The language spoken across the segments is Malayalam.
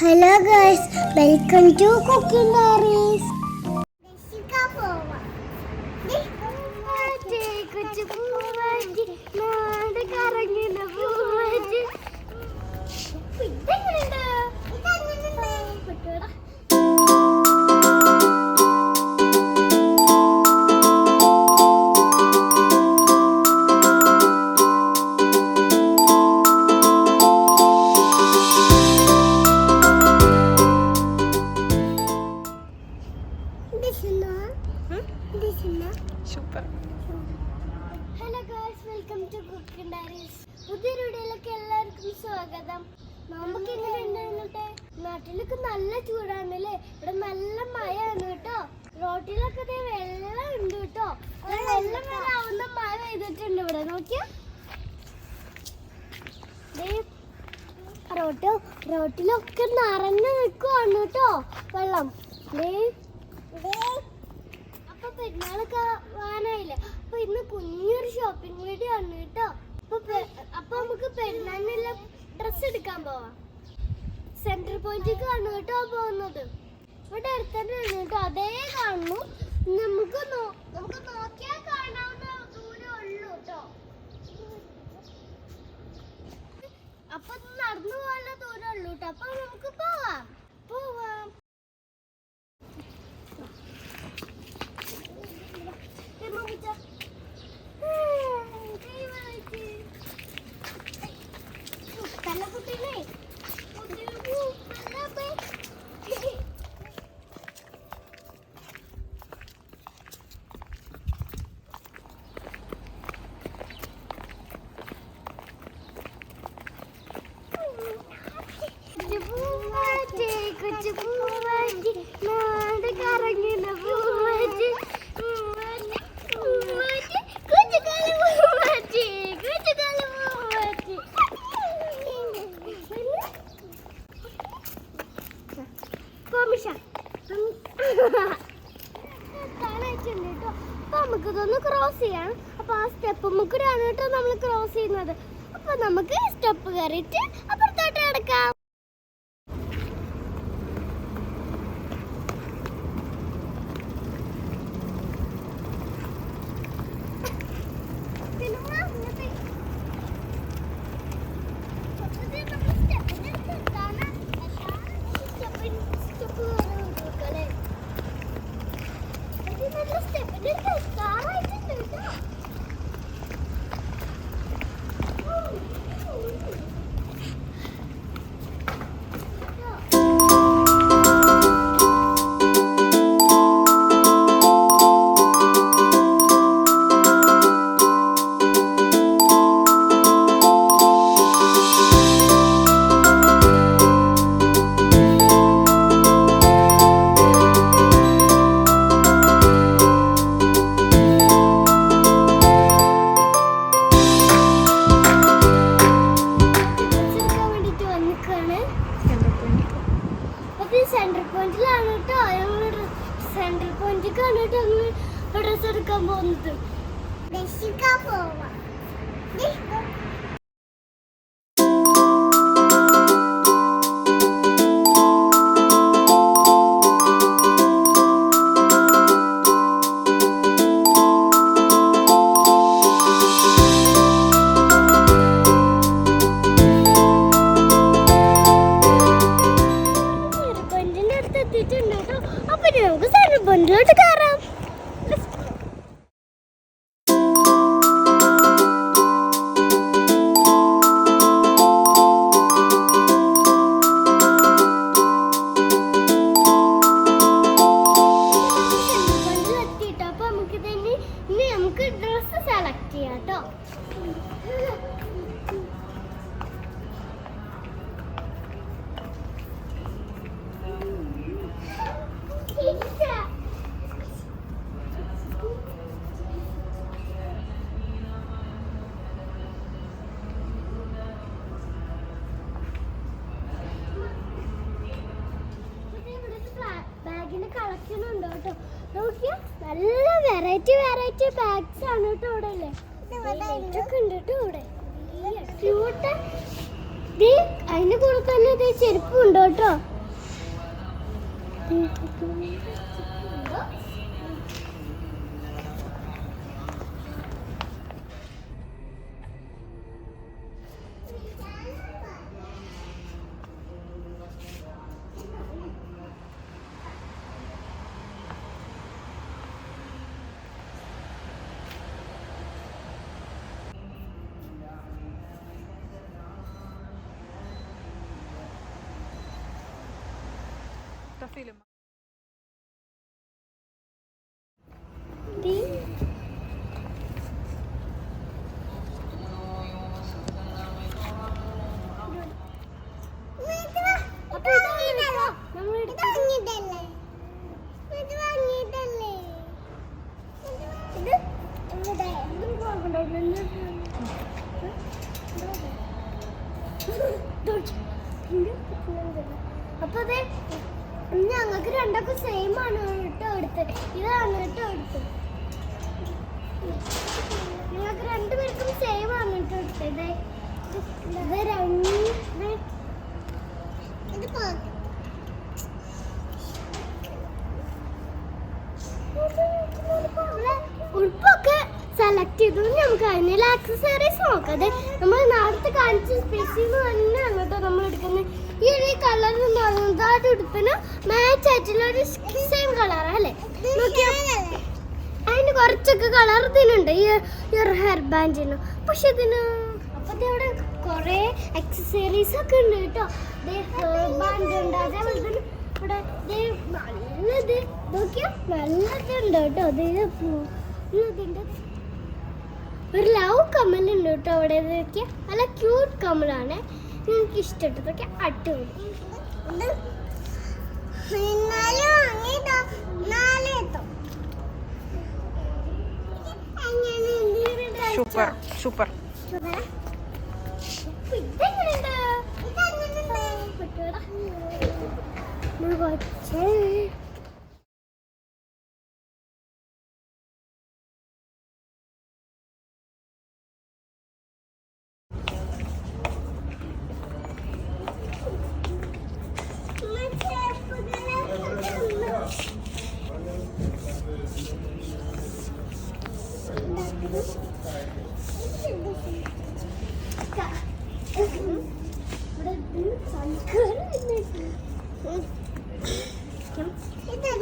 Hello guys, welcome to Cooking Diaries. Super. Hello guys, welcome to Cooking Diaries. പുതിയൊരു വീഡിയോയിലേക്ക് എല്ലാവർക്കും സ്വാഗതം. നമുക്ക് എങ്ങനെയുണ്ട്? നാട്ടിലൊക്കെ നല്ല ചൂടാണല്ലേ. ഇവിടെ നല്ല മഴയാണ് കേട്ടോ. റോട്ടിലൊക്കെ വെള്ളം ഉണ്ട് കേട്ടോ. വെള്ളം വരാവുന്ന മഴ പെയ്തിട്ടുണ്ട് ഇവിടെ. നോക്കിയാ റോട്ടിലൊക്കെ നിറഞ്ഞു നിൽക്കുവാണ് കേട്ടോ വെള്ളം. അപ്പൊ പെരുന്നാളൊക്കെ വാനായില്ലേ. അപ്പൊ ഇന്ന് കുഞ്ഞൊരു ഷോപ്പിംഗ് വീഡിയോ ആണ് കേട്ടോ. അപ്പൊ നമുക്ക് പെരുന്നാളിനുള്ള ഡ്രസ് എടുക്കാൻ പോവാം. സെൻട്രൽ പോയിന്റിലേക്ക് ആണ് കേട്ടോ പോകുന്നത്. ഇവിടെ അടുത്തന്നെ ആണ് കേട്ടോ. അതേ കാണുന്നു. നമുക്ക് നോക്കിയാൽ കാണാവുന്ന ദൂരം ഉള്ളൂ കേട്ടോ. അപ്പൊ നടന്നു പോകാനുള്ള ദൂരം ഉള്ളൂ കേട്ടോ. അപ്പൊ നമുക്ക് പോവാം. നമുക്കിതൊന്ന് ക്രോസ് ചെയ്യാം. അപ്പൊ ആ സ്റ്റെപ്പ് മുക്കൂടെയാണ് കേട്ടോ നമ്മൾ ക്രോസ് ചെയ്യുന്നത്. അപ്പൊ നമുക്ക് സ്റ്റെപ്പ് കയറിയിട്ട് അപ്പുറത്തോട്ട് കിടക്കാം. സെൻട്രൽ പോയിന്റിലാണ് കേട്ടോ. ഞങ്ങൾ സെൻട്രൽ പോയിന്റിലേക്കാണ് കേട്ടോ ഡ്രസ് എടുക്കാൻ പോകുന്നത്. അപ്പൊ നമുക്ക് സെൻട്രൽ പോയിന്റിലോട്ട് കയറാം. അപ്പൊ നമുക്ക് ഡ്രസ് സെലക്ട് ചെയ്യാം കേട്ടോ. കളക്ഷൻ ഉണ്ടോ കേട്ടോ. നോക്കിയാ നല്ല വെറൈറ്റി ബാഗ്സ് ആണ് കേട്ടോ ഇവിടെ അല്ലേ. ഉണ്ട് കേട്ടോ ഇവിടെ. അതിന്റെ കൂടെ തന്നെ ചെരുപ്പും ഉണ്ടോ കേട്ടോ. film. അപ്പൊ അതെ ഞങ്ങൾക്ക് രണ്ടൊക്കെ സെയിം ആണ് കേട്ടോ എടുത്തത്. ഇതാണ് കേട്ടോ എടുത്തത്. ഞങ്ങൾക്ക് രണ്ടുപേർക്കും സെയിം ആണ് കേട്ടോ എടുത്തത്. ഉടുപ്പൊക്കെ സെലക്ട് ചെയ്തു. നമുക്ക് അതിനുള്ള ആക്സസറീസ് നോക്കാതെ നമ്മൾ നാളത്തെ കാണിച്ച സ്പെഷ്യൽ തന്നെ അങ്ങോട്ടോ നമ്മൾ എടുക്കുന്നത്. ഈ ഒരു കളർ എന്ന് പറയുന്നത് ആ ഉടുപ്പിന് മാച്ച് ആയിട്ടുള്ള ഒരു സെയിം കളറാണ് അല്ലേ? അതിന് കുറച്ചൊക്കെ കളർ ഇതിനുണ്ട് ഈ ഒരു ഹെയർ ബാൻഡിന്. പക്ഷെ ഇതിന് അപ്പത്തെ അവിടെ കുറെ ആക്സസറീസ് ഒക്കെ ഉണ്ട് കേട്ടോ. ഹെയർ ബാൻഡ് ഉണ്ട്, അതേപോലെ തന്നെ ഇവിടെ നല്ലത് നോക്കിയാ നല്ലതുണ്ട് കേട്ടോ. ഇതിന്റെ ഒരു ലവ് കമ്മലുണ്ട് കേട്ടോ അവിടെ. നോക്കിയാ നല്ല ക്യൂട്ട് കമ്മലാണ്. എനിക്ക് ഇഷ്ടപ്പെട്ടതൊക്കെ അടിപൊളി. Super, super.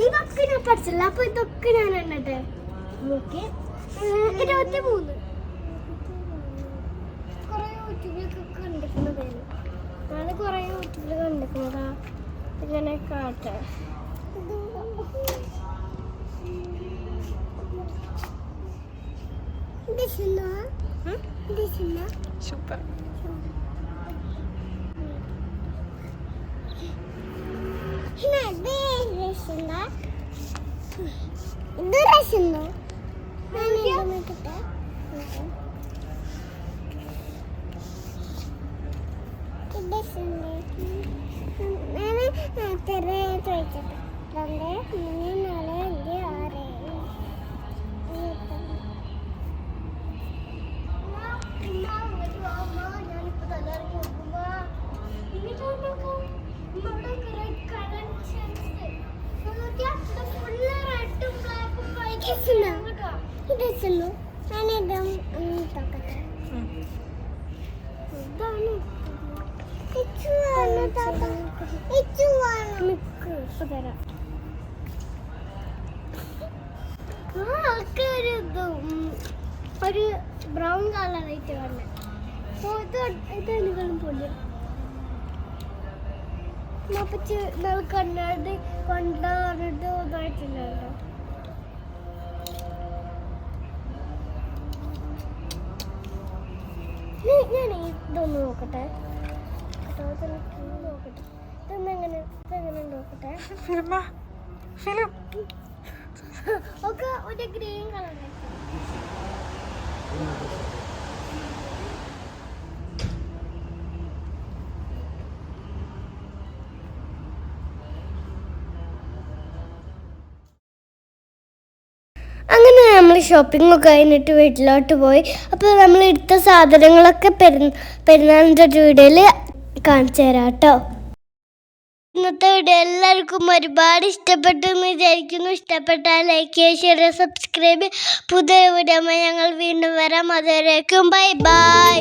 ഇതൊക്കെ ഞാൻ പഠിച്ചില്ല. അപ്പൊ ഇതൊക്കെ ഞാൻ എണ്ണട്ടെ. 23 കുറെ യൂട്യൂബിലൊക്കെ കണ്ടിരിക്കുന്നതായിരുന്നു. ഞാൻ കുറെ യൂട്യൂബിൽ കണ്ടിരിക്കുന്നതാ. ഇങ്ങനെ കാട്ടെ. Super. ഒരു ബ്രൗൺ കളർ ആയിട്ട് വന്നെ. ഇതെങ്കിലും പൊടി മപ്പച്ച് കണ്ണാട് കൊണ്ടുവന്നിട്ട് ഇതായിട്ടില്ലല്ലോ. ഞാൻ ഇതൊന്ന് നോക്കട്ടെ. നോക്കട്ടെ ഇതെങ്ങനെ നോക്കട്ടെ. ഒക്കെ ഒരു ഗ്രീൻ കളർ. അങ്ങനെ നമ്മൾ ഷോപ്പിംഗ് ഒക്കെ കഴിഞ്ഞിട്ട് വീട്ടിലോട്ട് പോയി. അപ്പോൾ നമ്മൾ എടുത്ത സാധനങ്ങളൊക്കെ പെരുന്നാളിൻ്റെ വീഡിയോയിൽ കാണിച്ചു തരാം കേട്ടോ. ഇന്നത്തെ വീഡിയോ എല്ലാവർക്കും ഒരുപാട് ഇഷ്ടപ്പെട്ടു എന്ന് വിചാരിക്കുന്നു. ഇഷ്ടപ്പെട്ടാൽ ലൈക്ക് ചെയ്യുക, ഷെയർ ചെയ്യുക, സബ്സ്ക്രൈബ് ചെയ്യുക. പുതിയ വീഡിയോ ഞങ്ങൾ വീണ്ടും വരാം. അതുവരേക്കും ബൈ ബൈ.